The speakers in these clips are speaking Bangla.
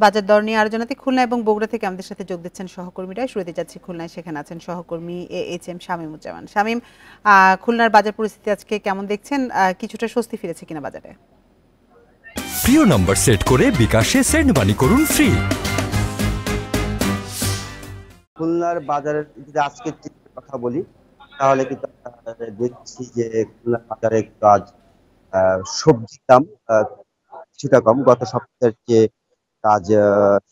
বাজার দর নিয়ে আলোচনাতে খুলনা এবং বগুড়া থেকে আমাদের সাথে যোগ দিচ্ছেন সহকর্মীরা। শুরুতে যাচ্ছি খুলনায়, সেখানে আছেন সহকর্মী AHM শামীমুজ্জামান। শামীম, খুলনার বাজার পরিস্থিতি আজকে কেমন দেখছেন? কিছুটা স্বস্তি ফিরেছে কিনা বাজারে? প্রিয় নম্বর সেট করে বিকাশে সেন্ড মানি করুন ফ্রি। খুলনার বাজারের যদি আজকে কথা বলি তাহলে কিন্তু দেখছি যে খুলনার বাজারে কাজ সবজির দাম কিছুটা কম। গত সপ্তাহের চেয়ে কাজ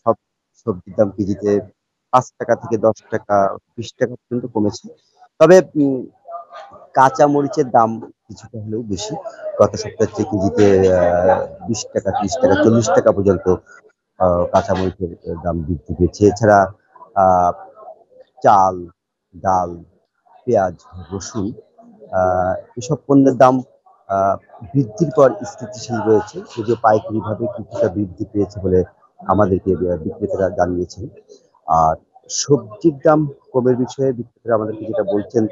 সব সবজির দাম কেজিতে 5 টাকা থেকে 10 টাকা 20 টাকা পর্যন্ত কমেছে। তবে কাঁচা মরিচের দাম কিছুটা হলেও বেশি। গত সপ্তাহের চেয়ে কেজিতে 20 টাকা 30 টাকা 40 টাকা পর্যন্ত কাঁচা মরিচের দাম বৃদ্ধি পেয়েছে। এছাড়া আহ চাল, ডাল, পেঁয়াজ, রসুন এসব পণ্যের দাম বৃদ্ধির পর স্থিতিশীল রয়েছে, যদিও পাইকারিভাবে কিছুটা বৃদ্ধি পেয়েছে বলে আমাদেরকে বিক্রেতারা জানিয়েছেন। আর সবজির দাম কমের বিষয়ে বিক্রেতারা আমাদেরকে যেটা বলছেন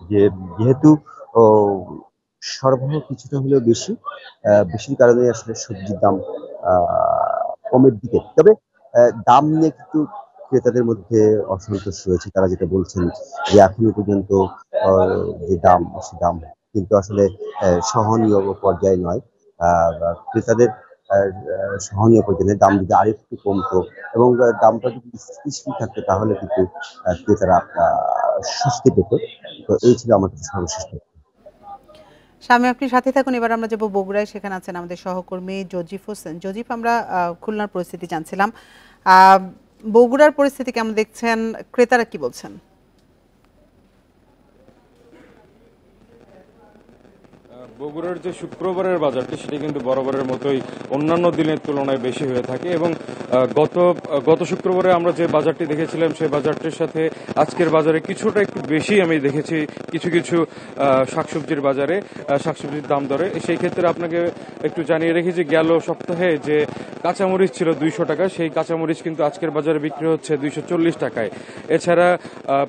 যে যেহেতু ও সরবরাহ কিছুটা হলেও বেশির কারণে আসলে সবজির দাম কমের দিকে। তবে দাম নিয়ে কিন্তু ক্রেতাদের মধ্যে অসন্তোষ রয়েছে। তারা যেটা বলছেন যে এখনো পর্যন্ত যে দাম সে দাম কিন্তু আসলে সহনীয় পর্যায়ে নয়। ক্রেতাদের সহনীয় পর্যায়ে দাম যদি আরেকটু কমতো এবং দামটা যদি স্থিতিশীল থাকতো তাহলে কিন্তু ক্রেতারা স্বস্তি পেত। তো এই ছিল আমার কাছে সর্বশেষ। শামীম, আপনি সাথে থাকুন। এবার আমরা যাবো বগুড়ায়, সেখানে আছেন আমাদের সহকর্মী জজিফ হোসেন। জজিফ, আমরা খুলনার পরিস্থিতি জানছিলাম। বগুড়ার পরিস্থিতি কেমন দেখছেন? ক্রেতারা কি বলছেন? বগুড়ার যে শুক্রবারের বাজারটি সেটি কিন্তু বরাবরের মতোই অন্যান্য দিনের তুলনায় বেশি হয়ে থাকে এবং গত শুক্রবারে আমরা যে বাজারটি দেখেছিলাম সেই বাজারটির সাথে আজকের বাজারে কিছুটা একটু বেশি আমি দেখেছি কিছু কিছু শাকসবজির বাজারে, শাকসবজির দাম দরে। সেই ক্ষেত্রে আপনাকে একটু জানিয়ে রেখি যে গেল সপ্তাহে যে কাঁচামরিচ ছিল 200 টাকা, সেই কাঁচামরিচ কিন্তু আজকের বাজারে বিক্রি হচ্ছে 240 টাকায়। এছাড়া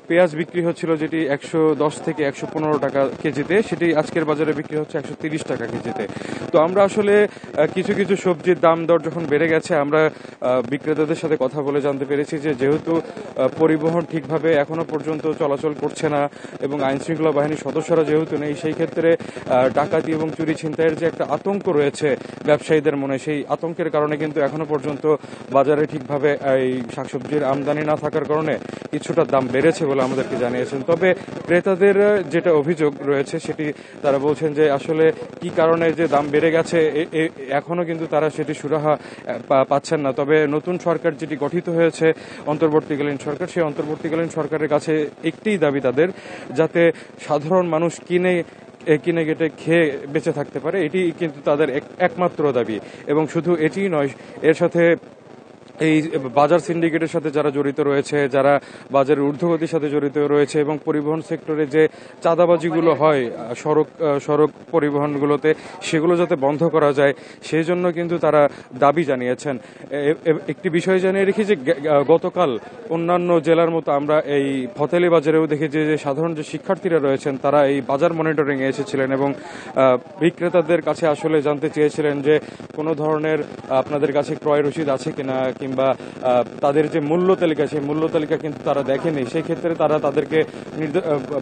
পেঁয়াজ বিক্রি হচ্ছিল যেটি 110 থেকে 115 টাকা কেজিতে, সেটি আজকের বাজারে বিক্রি হচ্ছে 130 টাকা কেজিতে। তো আমরা আসলে কিছু কিছু সবজির দাম দর যখন বেড়ে গেছে, আমরা বিক্রেতাদের সাথে কথা বলে জানতে পেরেছি যে যেহেতু পরিবহন ঠিকভাবে এখনো পর্যন্ত চলাচল করছে না এবং আইন শৃঙ্খলা বাহিনীর সদস্যরা যেহেতু নেই, সেই ক্ষেত্রে ডাকাতি এবং চুরি ছিনতাইয়ের যে একটা আতঙ্ক রয়েছে ব্যবসায়ীদের মনে, সেই আতঙ্কের কারণে কিন্তু এখনো পর্যন্ত বাজারে ঠিকভাবে এই শাকসবজির আমদানি না থাকার কারণে কিছুটা দাম বেড়েছে বলে আমাদেরকে জানিয়েছেন। তবে ক্রেতাদের যেটা অভিযোগ রয়েছে সেটি তারা বলছেন যে আসলে কি কারণে যে দাম বেড়ে গেছে এখনো কিন্তু তারা সেটি সুরাহা পাচ্ছেন না। তবে নতুন সরকার যেটি গঠিত হয়েছে অন্তর্বর্তীকালীন সরকার, সেই অন্তর্বর্তীকালীন সরকারের কাছে একটিই দাবি তাদের, যাতে সাধারণ মানুষ কিনে কেটে খেয়ে বেঁচে থাকতে পারে, এটি কিন্তু তাদের একমাত্র দাবি। এবং শুধু এটিই নয়, এর সাথে এই বাজার সিন্ডিকেটের সাথে যারা জড়িত রয়েছে, যারা বাজারের ঊর্ধ্বগতির সাথে জড়িত রয়েছে এবং পরিবহন সেক্টরে যে চাঁদাবাজিগুলো হয় সড়ক পরিবহনগুলোতে, সেগুলো যাতে বন্ধ করা যায় সেই জন্য কিন্তু তারা দাবি জানিয়েছেন। একটি বিষয় জানিয়ে রেখি যে গতকাল অন্যান্য জেলার মতো আমরা এই ফতেলি বাজারেও দেখেছি যে সাধারণ যে শিক্ষার্থীরা রয়েছেন তারা এই বাজার মনিটরিংয়ে এসেছিলেন এবং বিক্রেতাদের কাছে আসলে জানতে চেয়েছিলেন যে কোনো ধরনের আপনাদের কাছে ক্রয় রসিদ আছে কিনা, কিংবা তাদের যে মূল্য তালিকা, সেই মূল্য তালিকা কিন্তু তারা দেখেনি। সেই ক্ষেত্রে তারা তাদেরকে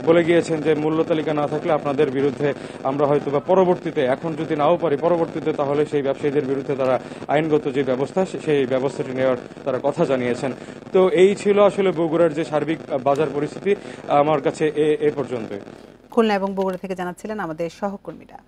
বলে গিয়েছেন যে মূল্য তালিকা না থাকলে আপনাদের বিরুদ্ধে আমরা হয়তো বা পরবর্তীতে, এখন যদি নাও পারি পরবর্তীতে, তাহলে সেই ব্যবসায়ীদের বিরুদ্ধে তারা আইনগত যে ব্যবস্থা সেই ব্যবস্থাটি নেওয়ার তারা কথা জানিয়েছেন। তো এই ছিল আসলে বগুড়ার যে সার্বিক বাজার পরিস্থিতি আমার কাছে এ পর্যন্ত। খুলনা এবং বগুড়া থেকে জানাচ্ছিলেন আমাদের সহকর্মীরা।